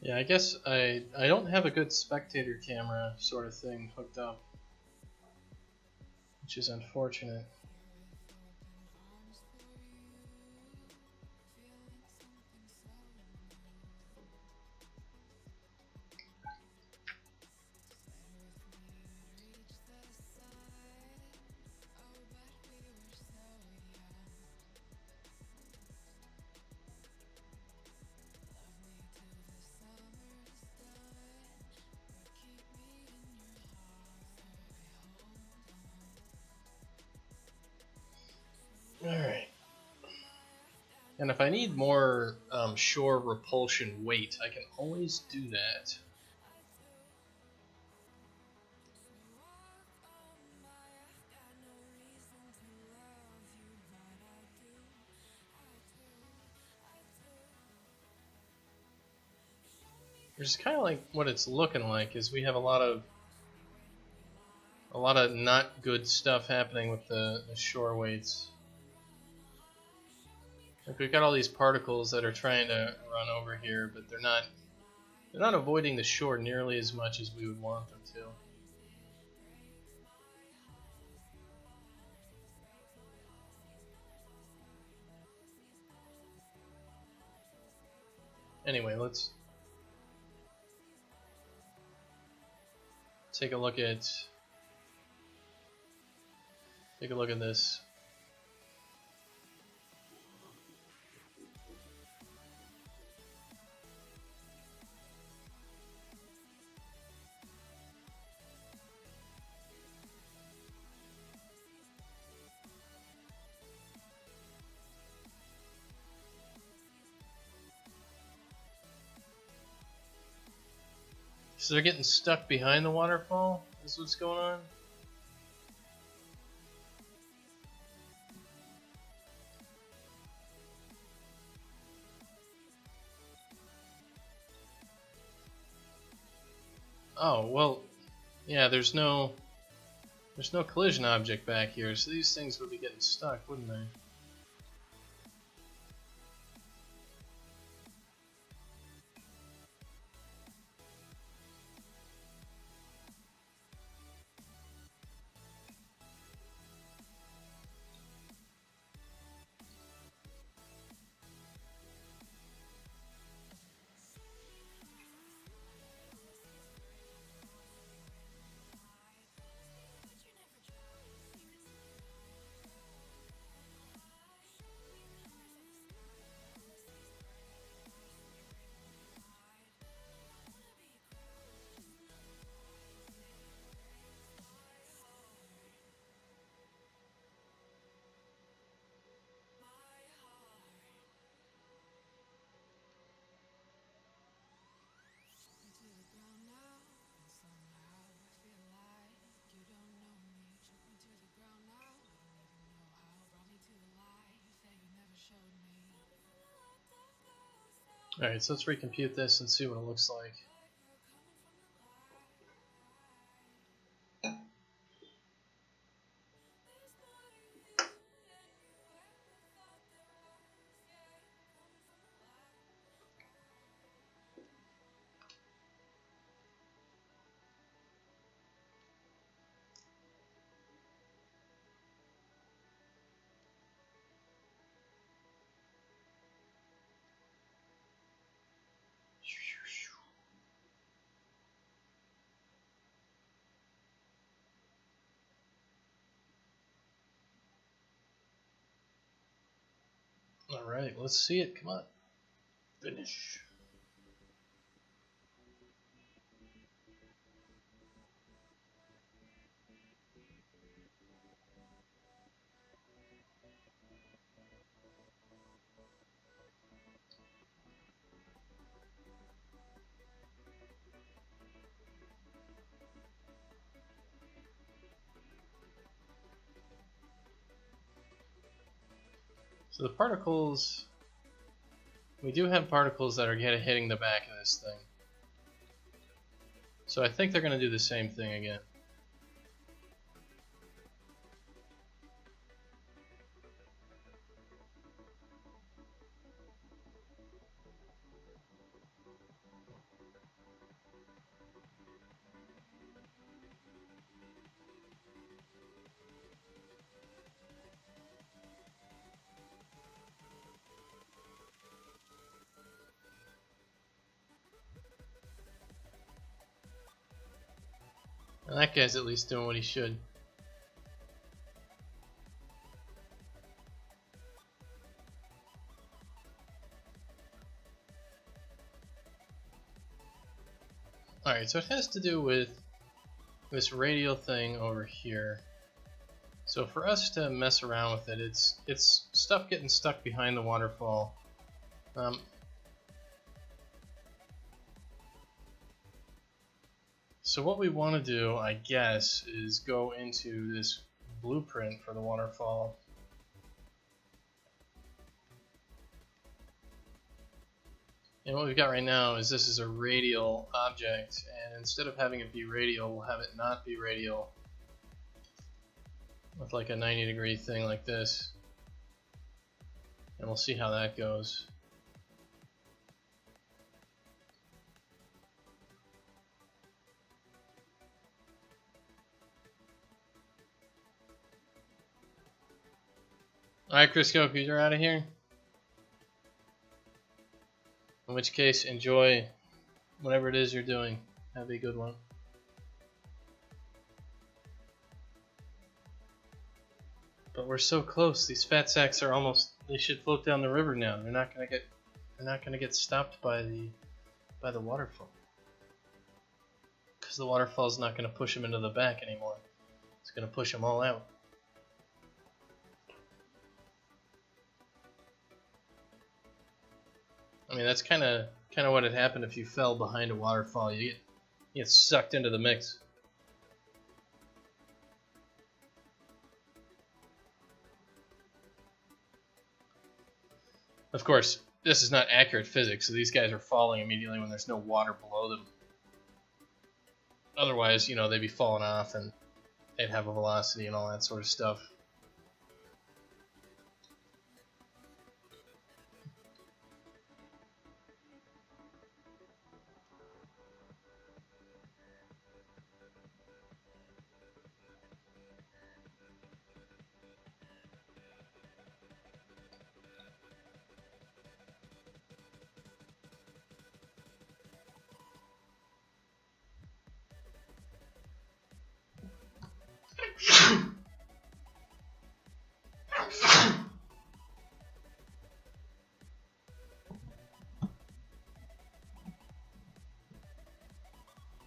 Yeah, I guess I don't have a good spectator camera sort of thing hooked up, which is unfortunate. Alright. And if I need more shore repulsion weight, I can always do that. Which is kind of like what it's looking like, is we have a lot of not good stuff happening with the shore weights. Like we've got all these particles that are trying to run over here, but they're not avoiding the shore nearly as much as we would want them to. Anyway, let's take a look at this. So they're getting stuck behind the waterfall? Is what's going on? Oh, well, yeah, there's no collision object back here, so these things would be getting stuck, wouldn't they? Alright, so let's recompute this and see what it looks like. Alright, let's see it. Come on. Finish. So the particles, we do have particles that are hitting the back of this thing. So I think they're going to do the same thing again. And that guy's at least doing what he should. Alright, so it has to do with this radial thing over here. So for us to mess around with it, it's stuff getting stuck behind the waterfall. So what we want to do, I guess, is go into this blueprint for the waterfall. And what we've got right now is this is a radial object, and instead of having it be radial, we'll have it not be radial with like a 90-degree thing like this. And we'll see how that goes. Alright, Chris Goku, you're out of here. In which case, enjoy whatever it is you're doing. Have a good one. But we're so close. These fat sacks are almost. They should float down the river now. They're not gonna get stopped by the waterfall. Because the waterfall's not gonna push them into the back anymore. It's gonna push them all out. I mean, that's kind of what had happened if you fell behind a waterfall. You get sucked into the mix. Of course, this is not accurate physics, so these guys are falling immediately when there's no water below them. Otherwise, you know, they'd be falling off and they'd have a velocity and all that sort of stuff.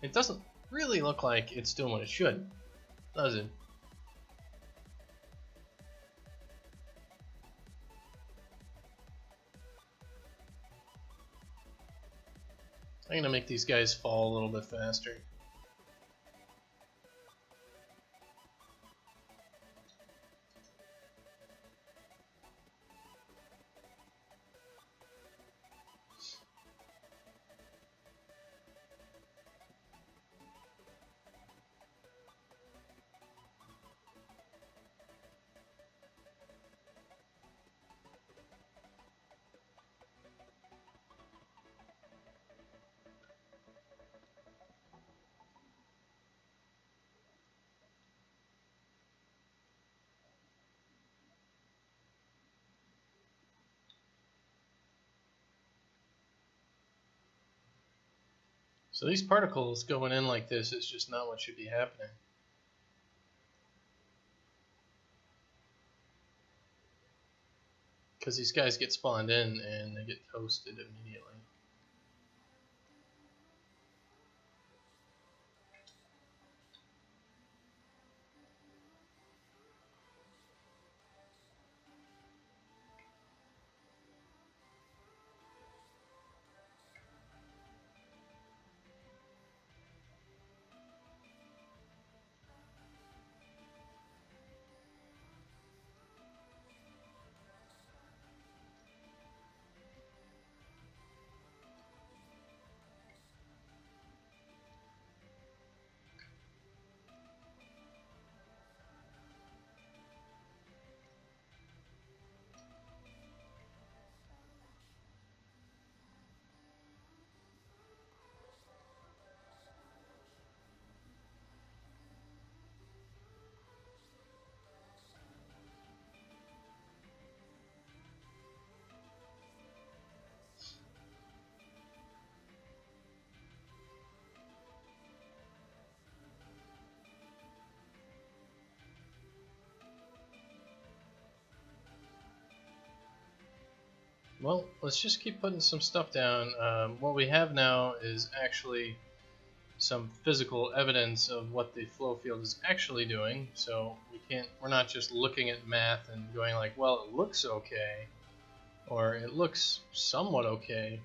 It doesn't really look like it's doing what it should, does it? I'm gonna make these guys fall a little bit faster. So these particles going in like this is just not what should be happening. Because these guys get spawned in and they get toasted immediately. Well, let's just keep putting some stuff down. What we have now is actually some physical evidence of what the flow field is actually doing. So we're not just looking at math and going like, well, it looks okay, or it looks somewhat okay.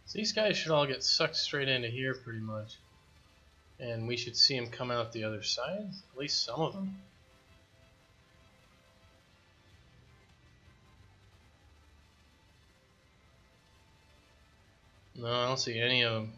So these guys should all get sucked straight into here pretty much. And we should see them come out the other side, at least some of them. No, I don't see any of them.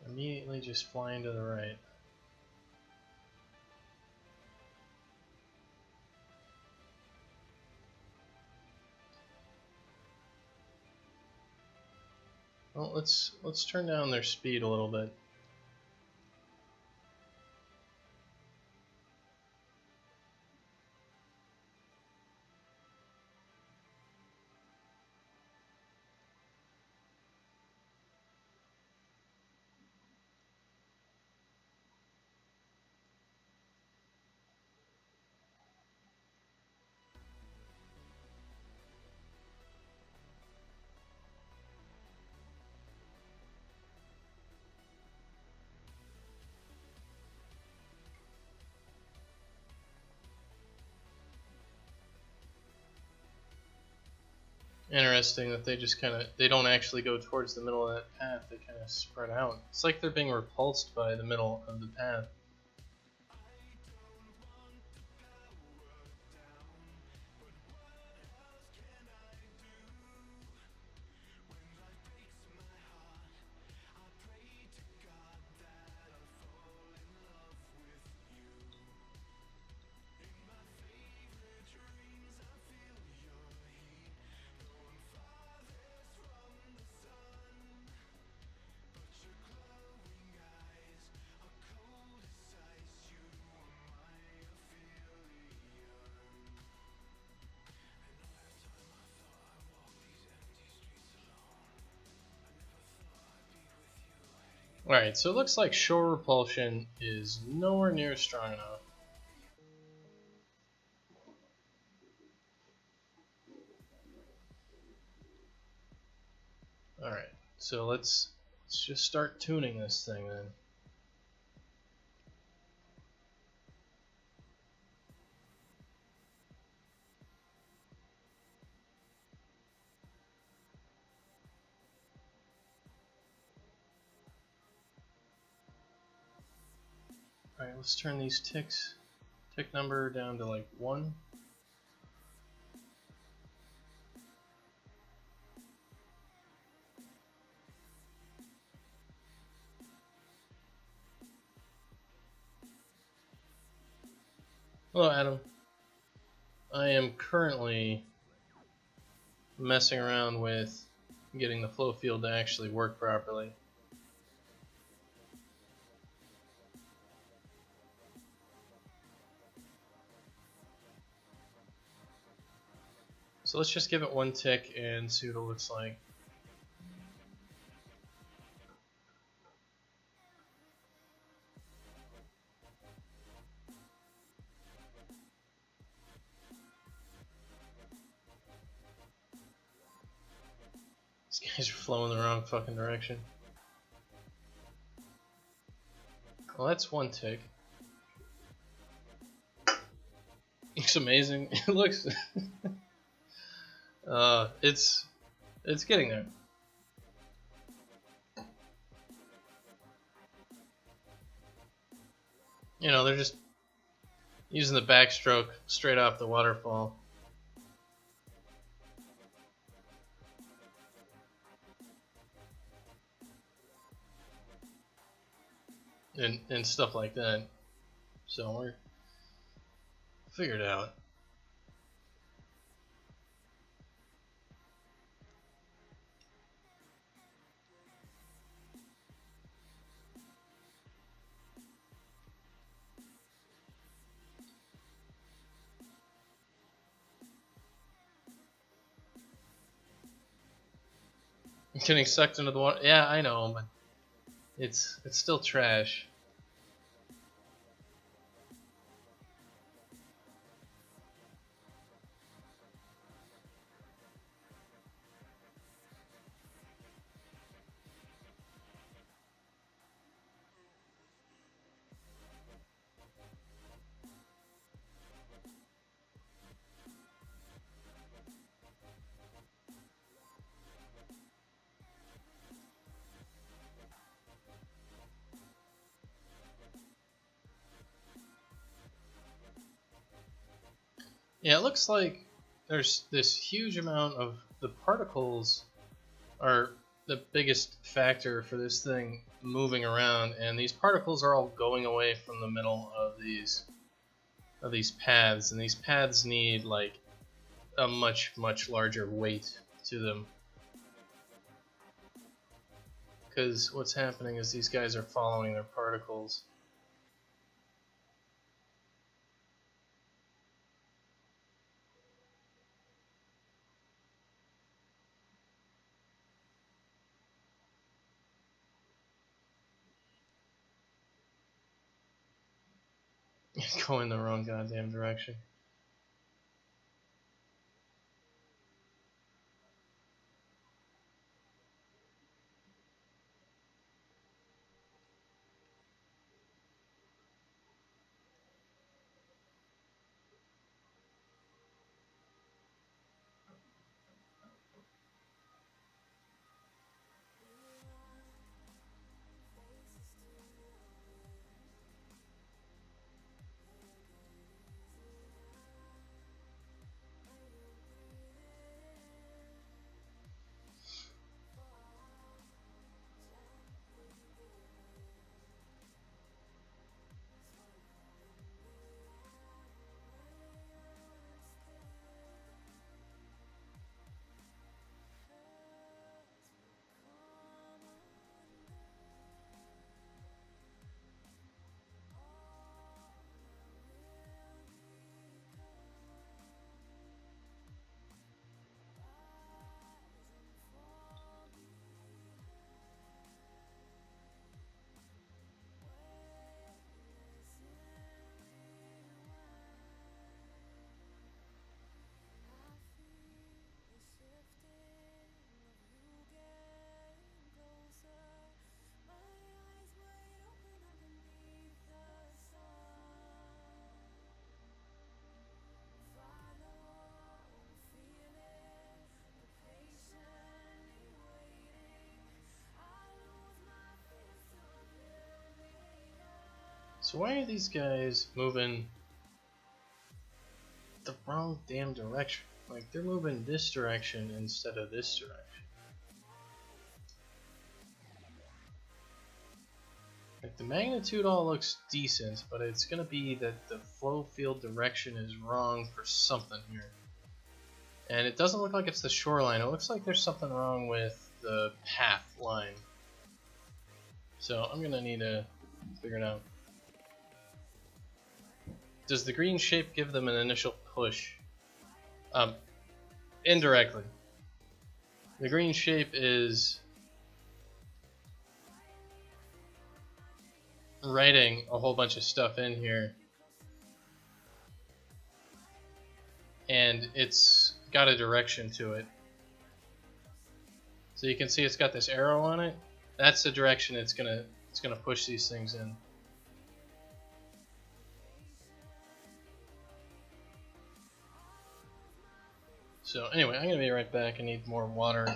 Immediately just flying to the right. Well, let's turn down their speed a little bit. Interesting that they just they don't actually go towards the middle of that path, they kind of spread out. It's like they're being repulsed by the middle of the path. Alright, so it looks like shore repulsion is nowhere near strong enough. Alright, so let's just start tuning this thing then. Alright, let's turn these tick number down to like 1. Hello, Adam. I am currently messing around with getting the flow field to actually work properly. So let's just give it 1 tick and see what it looks like. These guys are flowing the wrong fucking direction. Well, that's 1 tick. Looks amazing. It looks. It's getting there. You know, they're just using the backstroke straight off the waterfall. And stuff like that. So we're figured out. Getting sucked into the water. Yeah, I know, but it's still trash. Yeah, it looks like there's this huge amount of the particles are the biggest factor for this thing moving around, and these particles are all going away from the middle of these paths, and these paths need like a much larger weight to them. Because what's happening is these guys are following their particles. Going the wrong goddamn direction. So why are these guys moving the wrong damn direction? Like, they're moving this direction instead of this direction. Like, the magnitude all looks decent, but it's gonna be that the flow field direction is wrong for something here. And it doesn't look like it's the shoreline, it looks like there's something wrong with the path line. So I'm gonna need to figure it out. Does the green shape give them an initial push? Indirectly. The green shape is writing a whole bunch of stuff in here, and it's got a direction to it. So you can see it's got this arrow on it. That's the direction it's gonna push these things in. So anyway, I'm gonna be right back. I need more water.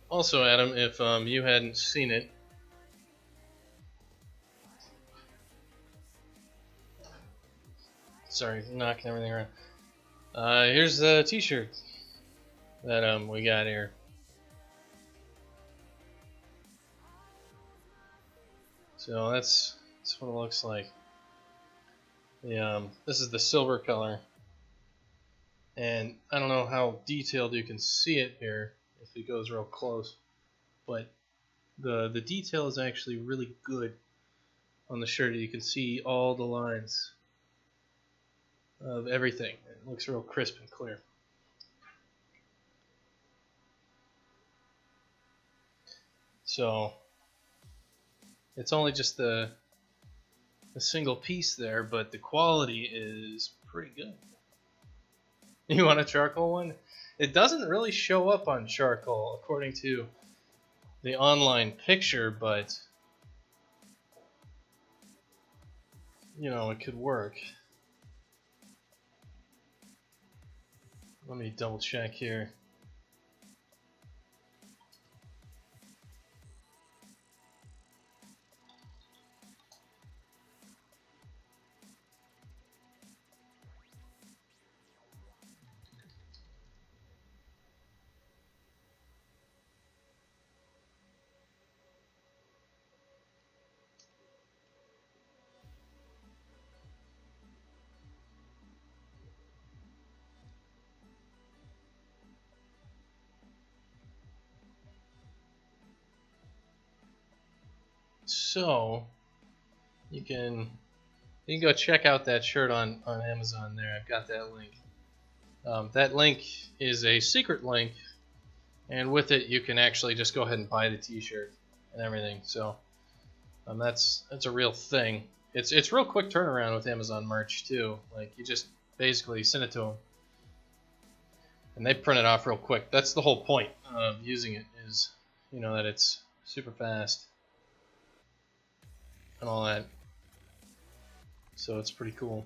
Also, Adam, if you hadn't seen it, sorry, knocking everything around. Here's the T-shirt that we got here. So that's what it looks like. This is the silver color, and I don't know how detailed you can see it here if it goes real close, but the detail is actually really good on the shirt. You can see all the lines of everything. It looks real crisp and clear. So it's only just a single piece there, but the quality is pretty good. You want a charcoal one? It doesn't really show up on charcoal according to the online picture, but you know, it could work. Let me double check here. So you can go check out that shirt on Amazon there. I've got that link. That link is a secret link, and with it you can actually just go ahead and buy the t-shirt and everything. So that's a real thing. It's real quick turnaround with Amazon merch too. Like, you just basically send it to them and they print it off real quick. That's the whole point of using it, is, you know, that it's super fast and all that. So it's pretty cool.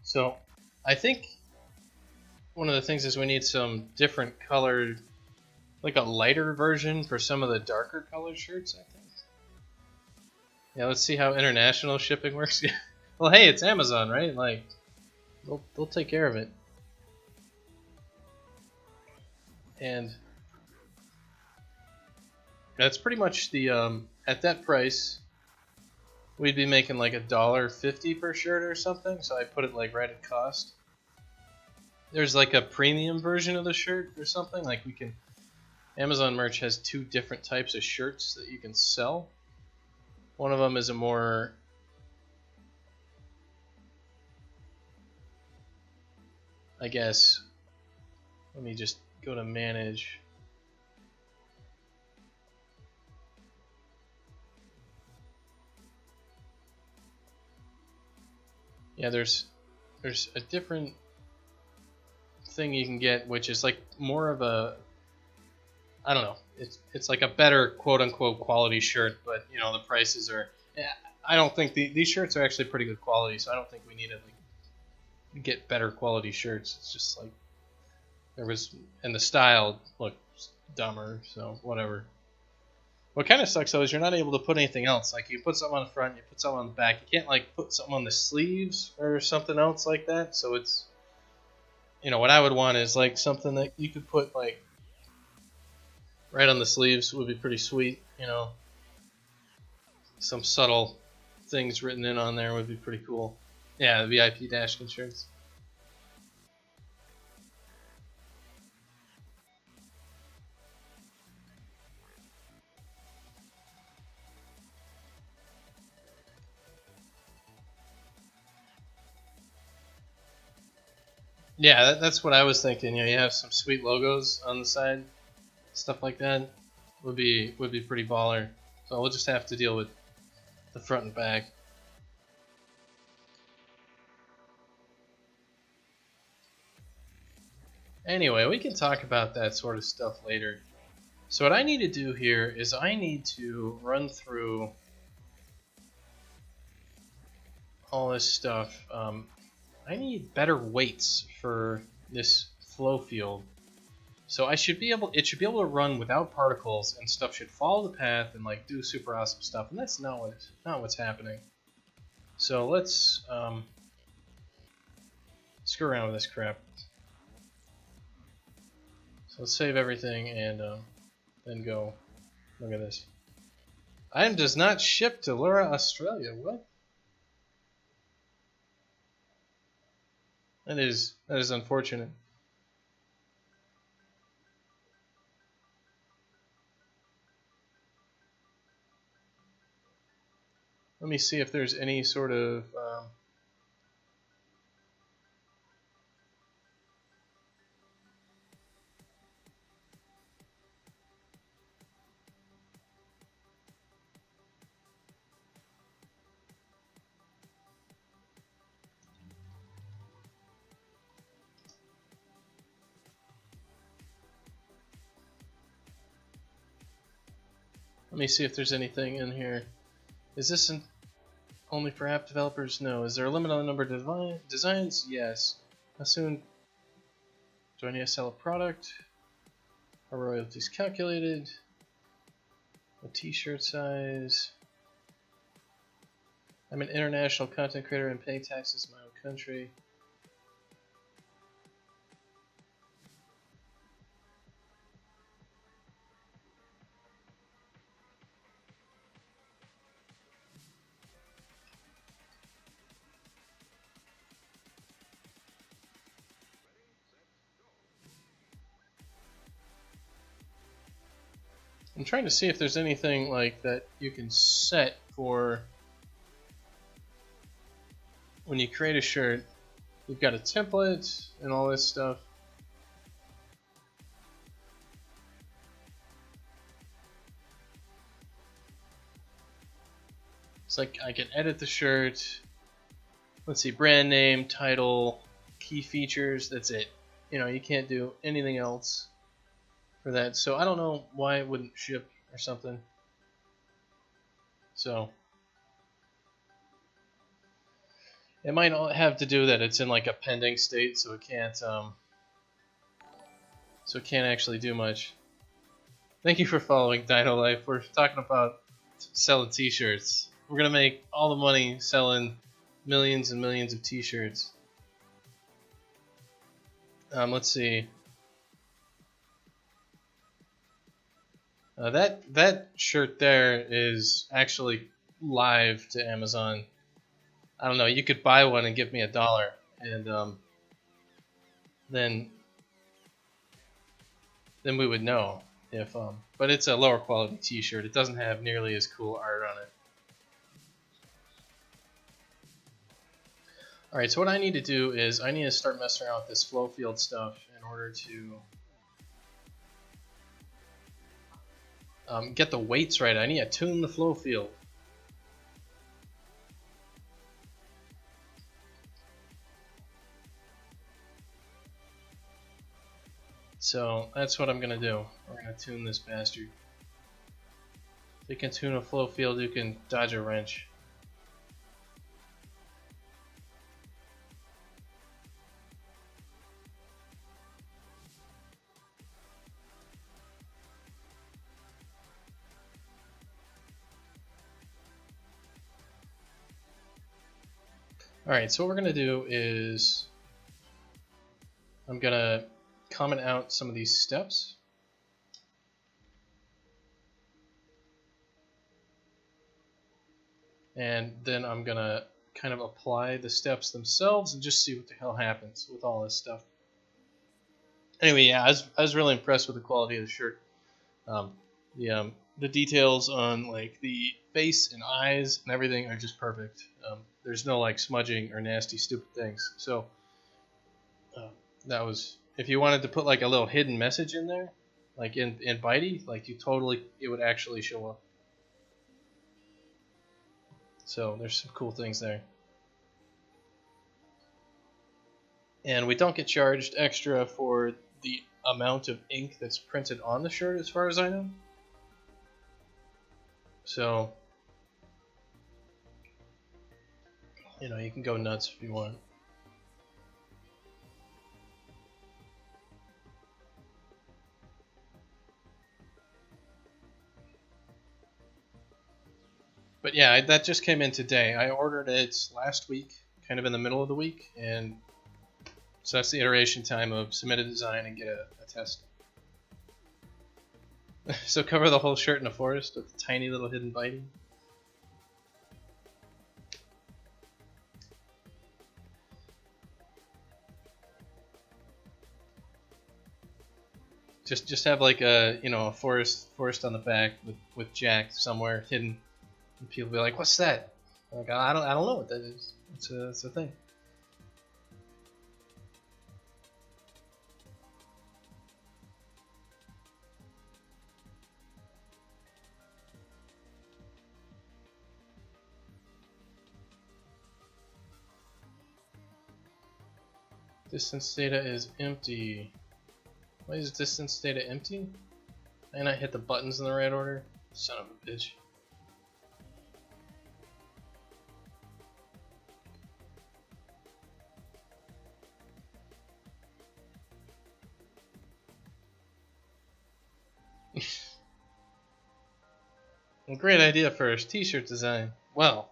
So I think one of the things is we need some different colored, like a lighter version for some of the darker colored shirts, I think. Yeah, let's see how international shipping works. Well, hey, it's Amazon, right? Like, They'll take care of it. And that's pretty much the at that price we'd be making like $1.50 per shirt or something, so I put it like right at cost. There's like a premium version of the shirt or something, like we can Amazon merch has 2 different types of shirts that you can sell. One of them is a more I guess let me just go to manage. Yeah, there's a different thing you can get, which is like more of a, I don't know, it's like a better quote unquote quality shirt, but you know the prices are. I don't think these shirts are actually pretty good quality, so I don't think we need to like get better quality shirts. It's just like there was, and the style looked dumber, so whatever. What kind of sucks though is you're not able to put anything else. Like you put something on the front, you put something on the back. You can't like put something on the sleeves or something else like that. So it's, you know, what I would want is like something that you could put like right on the sleeves would be pretty sweet. You know, some subtle things written in on there would be pretty cool. Yeah, the VIP Dashkin shirts. Yeah, that's what I was thinking. You know, you have some sweet logos on the side, stuff like that would be pretty baller. So we'll just have to deal with the front and back. Anyway, we can talk about that sort of stuff later. So what I need to do here is I need to run through all this stuff. I need better weights for this flow field. So it should be able to run without particles, and stuff should follow the path and like do super awesome stuff. And that's not what's happening. So let's screw around with this crap. So let's save everything and then go. Look at this. Item does not ship to Lura, Australia. What? That is unfortunate. Let me see if there's any sort of let me see if there's anything in here. Is this only for app developers? No. Is there a limit on the number of designs? Yes. How soon do I need to sell a product? Are royalties calculated? A t-shirt size? I'm an international content creator and pay taxes in my own country. I'm trying to see if there's anything like that you can set for when you create a shirt. You've got a template and all this stuff. It's like I can edit the shirt. Let's see, brand name, title, key features, that's it. You know, you can't do anything else for that. So I don't know why it wouldn't ship or something. So it might have to do that it's in like a pending state, so it can't actually do much. Thank you for following Dino Life. We're talking about selling t-shirts. We're gonna make all the money selling millions and millions of t-shirts. Let's see. That shirt there is actually live to Amazon. I don't know. You could buy one and give me $1, and then we would know if. But it's a lower quality T-shirt. It doesn't have nearly as cool art on it. All right. So what I need to do is I need to start messing around with this flow field stuff in order to get the weights right. I need to tune the flow field. So that's what I'm going to do. We're going to tune this bastard. If you can tune a flow field, you can dodge a wrench. Alright, so what we're going to do is I'm going to comment out some of these steps. And then I'm going to kind of apply the steps themselves and just see what the hell happens with all this stuff. Anyway, yeah, I was really impressed with the quality of the shirt. The details on like the face and eyes and everything are just perfect. There's no like smudging or nasty stupid things. So that was, if you wanted to put like a little hidden message in there, like in Bitey, like it would actually show up. So there's some cool things there. And we don't get charged extra for the amount of ink that's printed on the shirt, as far as I know. So, you know, you can go nuts if you want. But yeah, that just came in today. I ordered it last week, kind of in the middle of the week, and so that's the iteration time of submit a design and get a test. So cover the whole shirt in a forest with a tiny little hidden Bitey. Just have like a a forest on the back with Jack somewhere hidden, and people be like, "What's that?" I'm like, I don't know what that is. It's a thing. Distance data is empty. Why is distance data empty? And I hit the buttons in the right order? Son of a bitch. Well, great idea for a t-shirt design. Well,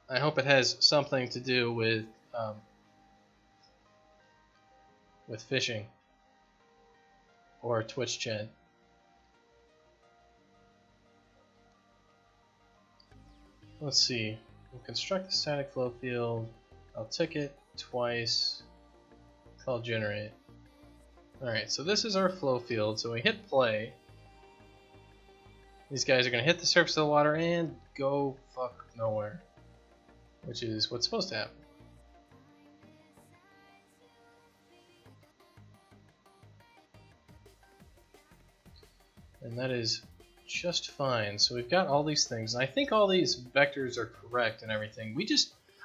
I hope it has something to do with fishing or Twitch chat. Let's see. We'll construct the static flow field. I'll tick it twice. I'll generate. Alright, so this is our flow field. So we hit play. These guys are going to hit the surface of the water and go fuck nowhere, which is what's supposed to happen. And that is just fine. So we've got all these things. And I think all these vectors are correct and everything.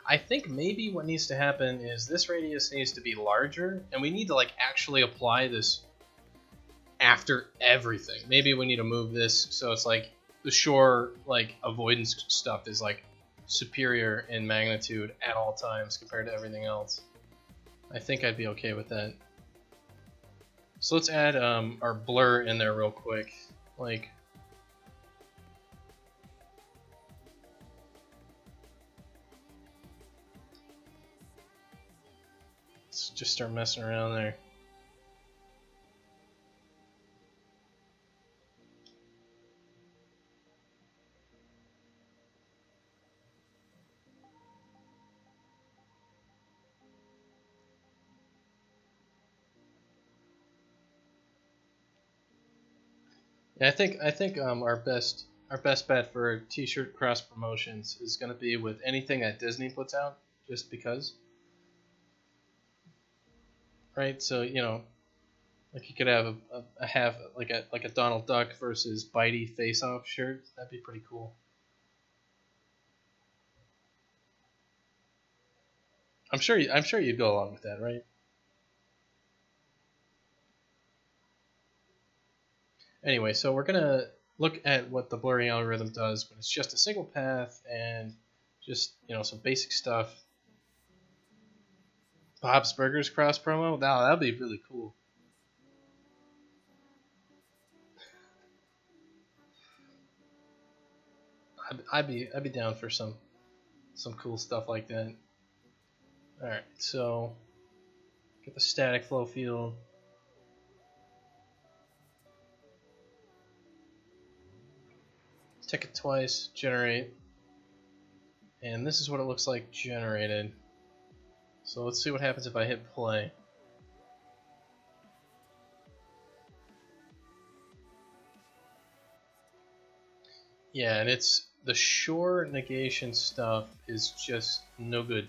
I think maybe what needs to happen is this radius needs to be larger, and we need to like actually apply this after everything. Maybe we need to move this so it's like the shore like avoidance stuff is like superior in magnitude at all times compared to everything else. I think I'd be okay with that. So let's add our blur in there real quick. Like, Let's just start messing around there. Yeah, I think our best bet for t-shirt cross promotions is going to be with anything that Disney puts out, just because, right? So like you could have a half like a Donald Duck versus Bitey face-off shirt. That'd be pretty cool. I'm sure you'd go along with that, right? Anyway, so we're gonna look at what the blurring algorithm does, but it's just a single path and just some basic stuff. Bob's Burgers cross promo. Now that'd be really cool. I'd be down for some cool stuff like that. All right, so get the static flow field. Tick it twice, generate, and this is what it looks like generated. So let's see what happens if I hit play. Yeah, and it's the shore negation stuff is just no good.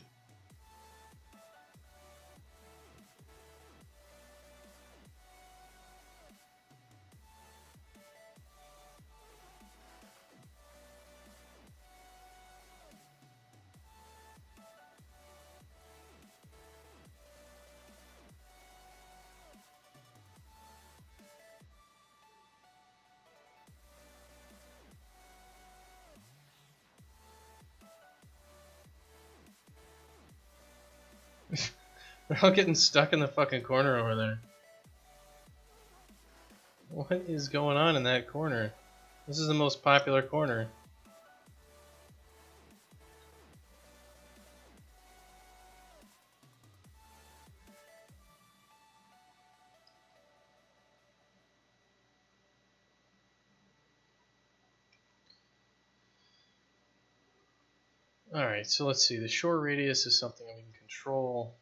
They're all getting stuck in the fucking corner over there. What is going on in that corner? This is the most popular corner. Alright, so let's see. The shore radius is something that we can control.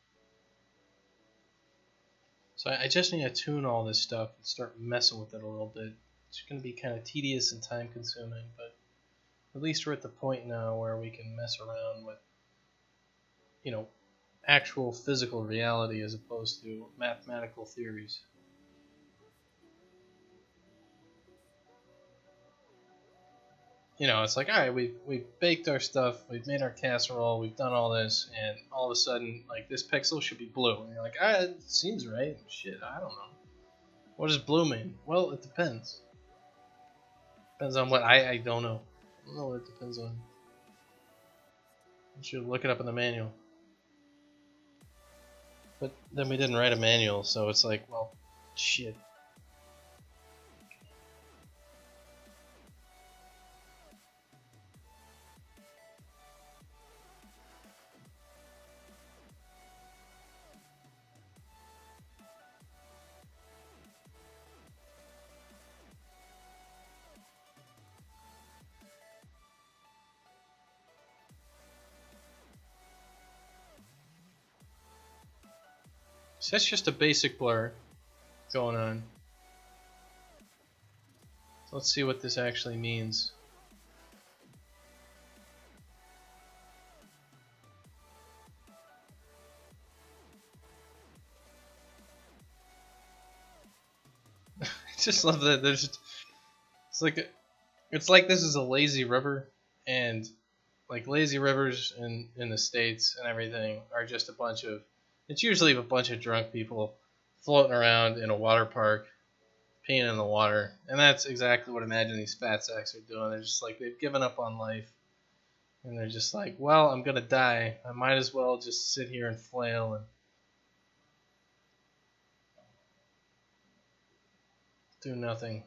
So I just need to tune all this stuff and start messing with it a little bit. It's going to be kind of tedious and time consuming, but at least we're at the point now where we can mess around with, actual physical reality as opposed to mathematical theories. It's like, all right, we've baked our stuff, we've made our casserole, we've done all this, and all of a sudden, like, this pixel should be blue. And you're like, it seems right. Shit, I don't know. What does blue mean? Well, it depends. Depends on what I don't know. I don't know what it depends on. You should look it up in the manual. But then we didn't write a manual, so it's like, well, shit. So that's just a basic blur going on. So let's see what this actually means. I just love that there's it's like this is a lazy river, and like lazy rivers in the States and everything are just it's usually a bunch of drunk people floating around in a water park peeing in the water. And that's exactly what Imagine these fat sacks are doing. They're just like, they've given up on life. And they're just like, well, I'm going to die. I might as well just sit here and flail and do nothing.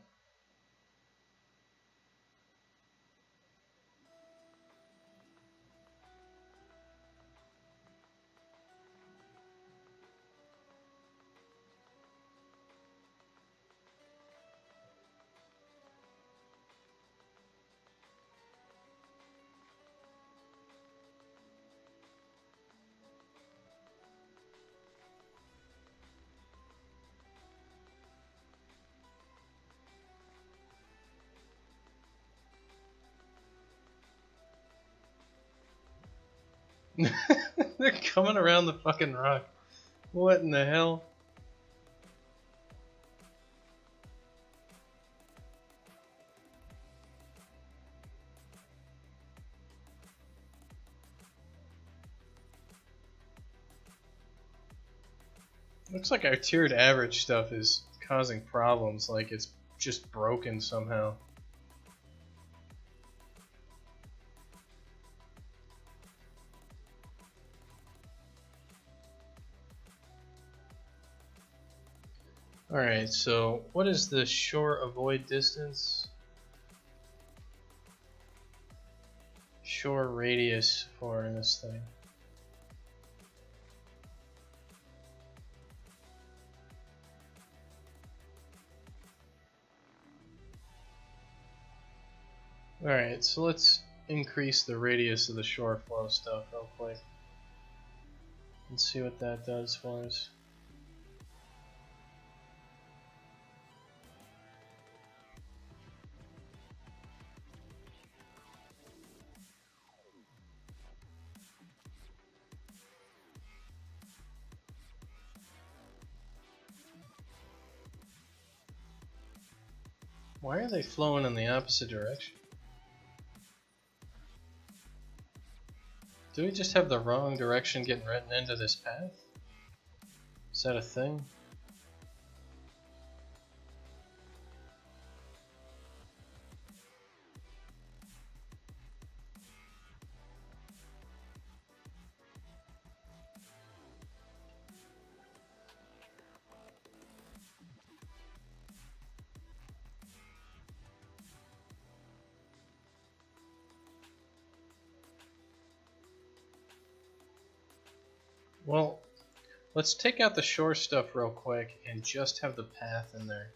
They're coming around the fucking rock. What in the hell? Looks like our tiered average stuff is causing problems, like it's just broken somehow. Alright, so what is the shore avoid distance? Shore radius for this thing. Alright, so let's increase the radius of the shore flow stuff real quick. Let's see what that does for us. Why are they flowing in the opposite direction? Do we just have the wrong direction getting written into this path? Is that a thing? Well, let's take out the shore stuff real quick and just have the path in there.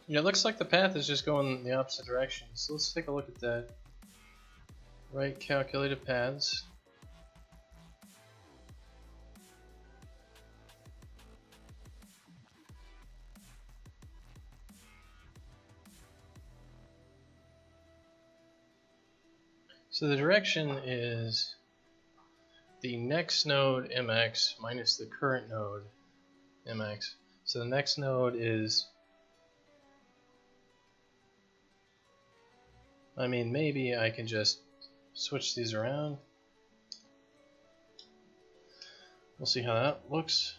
Yeah, it looks like the path is just going in the opposite direction. So let's take a look at that. Right, calculated paths. So the direction is the next node mx minus the current node mx. So the next node is, I mean, maybe I can just switch these around. We'll see how that looks.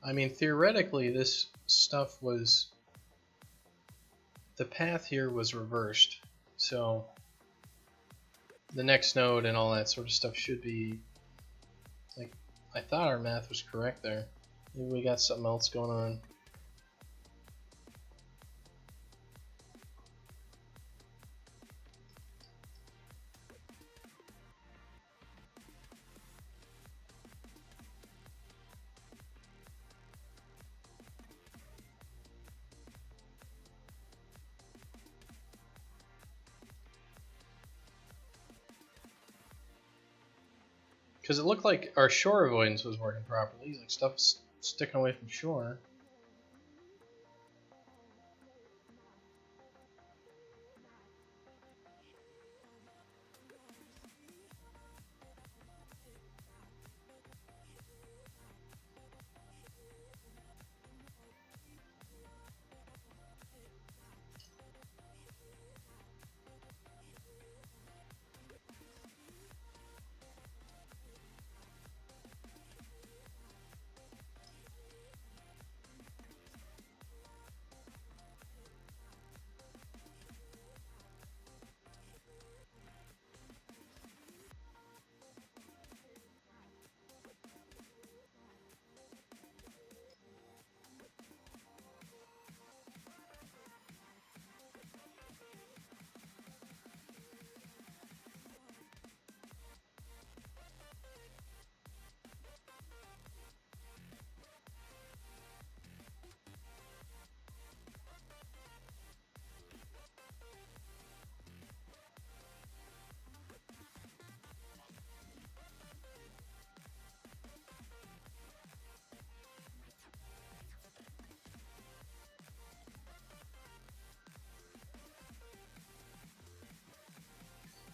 I mean, theoretically, the path here was reversed. So the next node and all that sort of stuff should be like, I thought our math was correct there. Maybe we got something else going on. Because it looked like our shore avoidance was working properly, like stuff's sticking away from shore.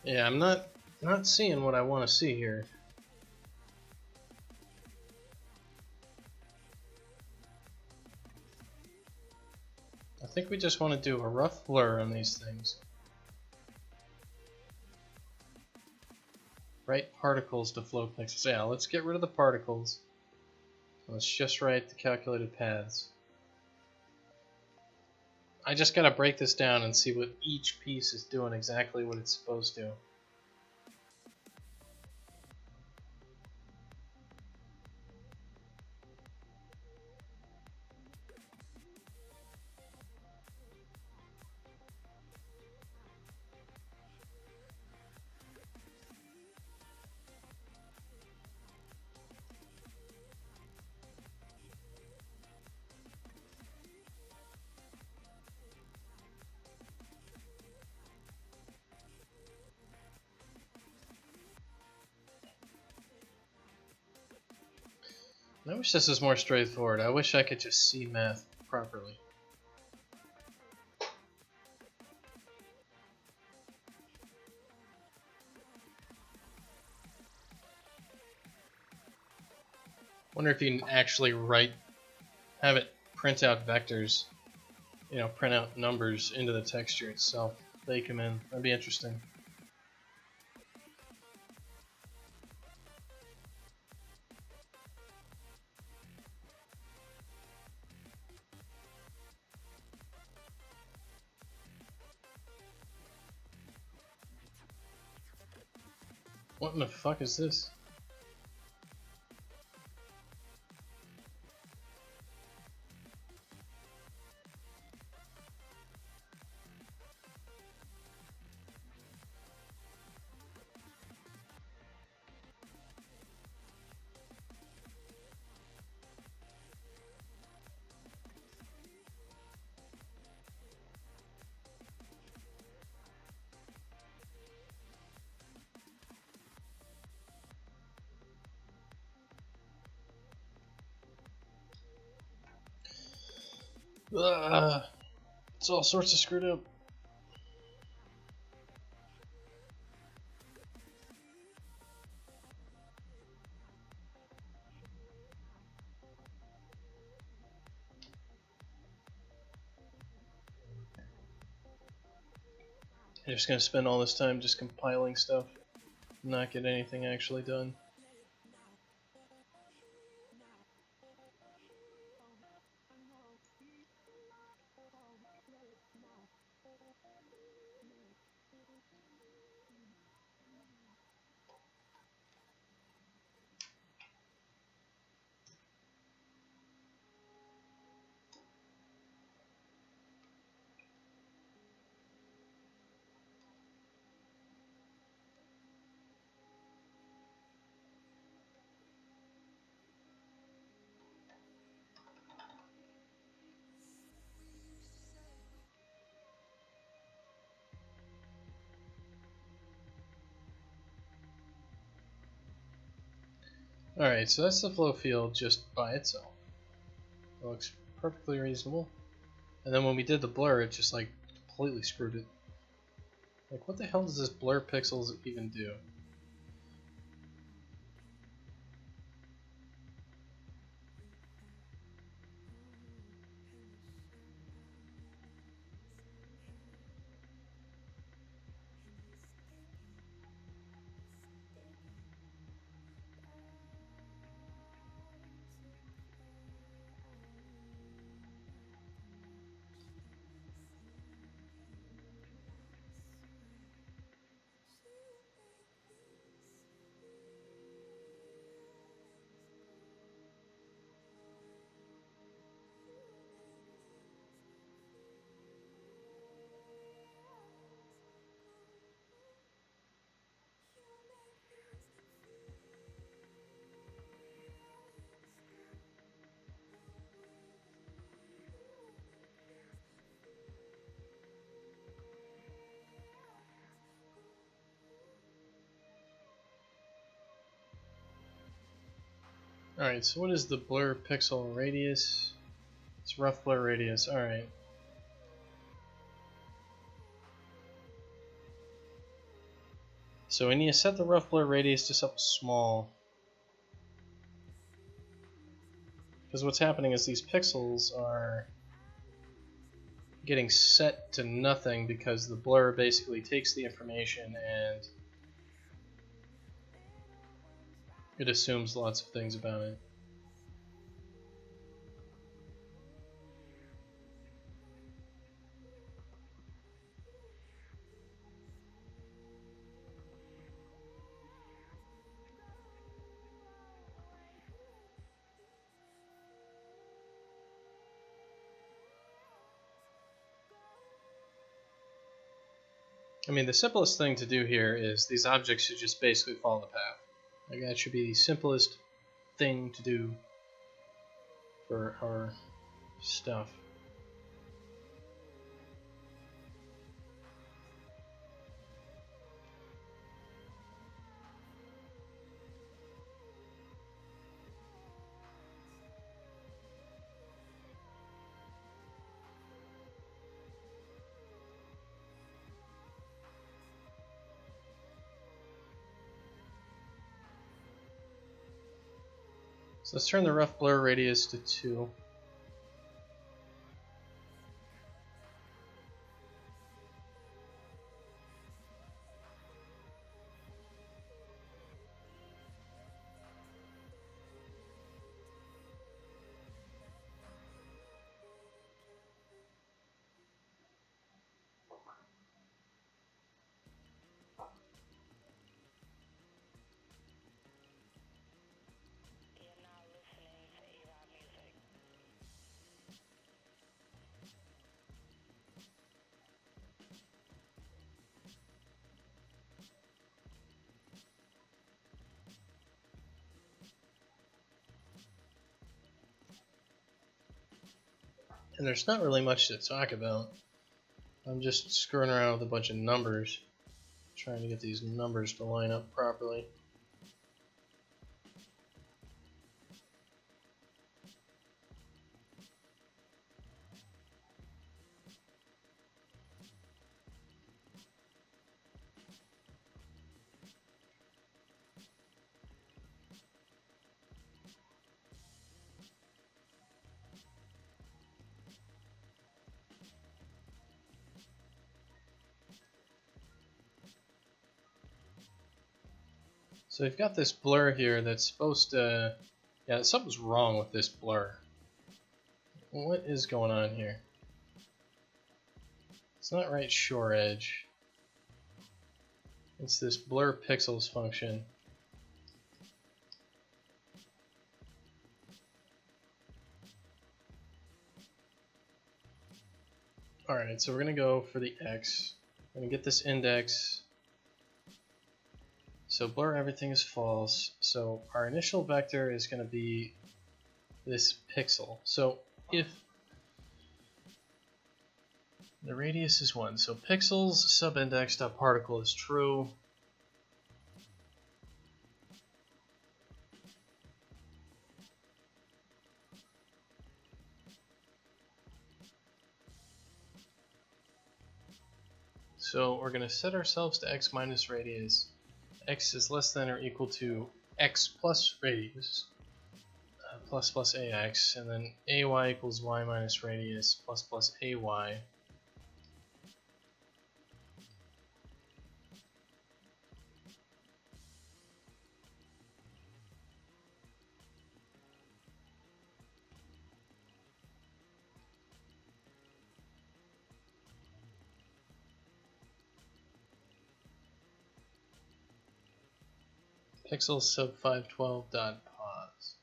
Yeah, I'm not seeing what I want to see here. I think we just want to do a rough blur on these things. Write particles to flow pixels. Yeah, let's get rid of the particles. Let's just write the calculated paths. I just gotta break this down and see what each piece is doing exactly what it's supposed to. I wish this was more straightforward. I wish I could just see math properly. Wonder if you can actually have it print out vectors, you know, print out numbers into the texture itself. Bake them in. That'd be interesting. What in the fuck is this? It's all sorts of screwed up. You're just gonna spend all this time just compiling stuff, not get anything actually done. Alright, so that's the flow field just by itself. It looks perfectly reasonable. And then when we did the blur, it just like completely screwed it. Like, what the hell does this blur pixels even do? Alright, so what is the blur pixel radius? It's rough blur radius, alright. So we need to set the rough blur radius to something small. Because what's happening is these pixels are getting set to nothing because the blur basically takes the information and it assumes lots of things about it. I mean, the simplest thing to do here is these objects should just basically follow the path. Like, that should be the simplest thing to do for our stuff. So let's turn the rough blur radius to 2. And there's not really much to talk about. I'm just screwing around with a bunch of numbers, trying to get these numbers to line up properly. So we've got this blur here that's supposed to... Yeah, something's wrong with this blur. What is going on here? It's not right shore edge. It's this blur pixels function. Alright, so we're going to go for the X. We're going to get this index. So blur everything is false. So our initial vector is going to be this pixel. So if the radius is 1, so pixels subindex.particle is true. So we're going to set ourselves to x minus radius. X is less than or equal to x plus radius, plus ax, and then ay equals y minus radius plus ay. Pixel sub 512 dot pause.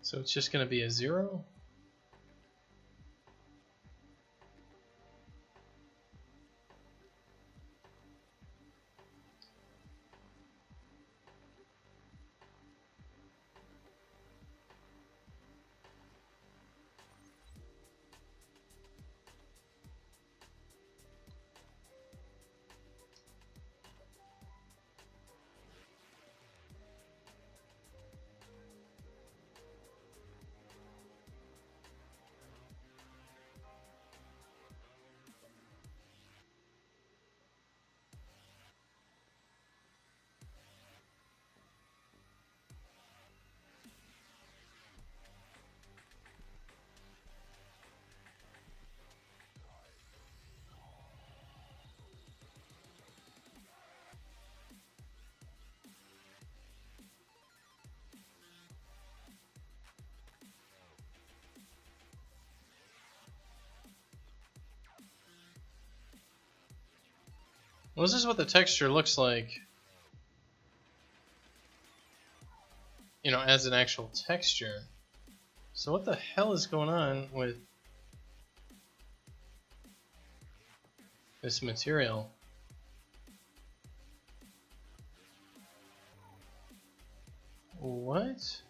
So it's just going to be a 0. Well, this is what the texture looks like, you know, as an actual texture. So what the hell is going on with this material? What?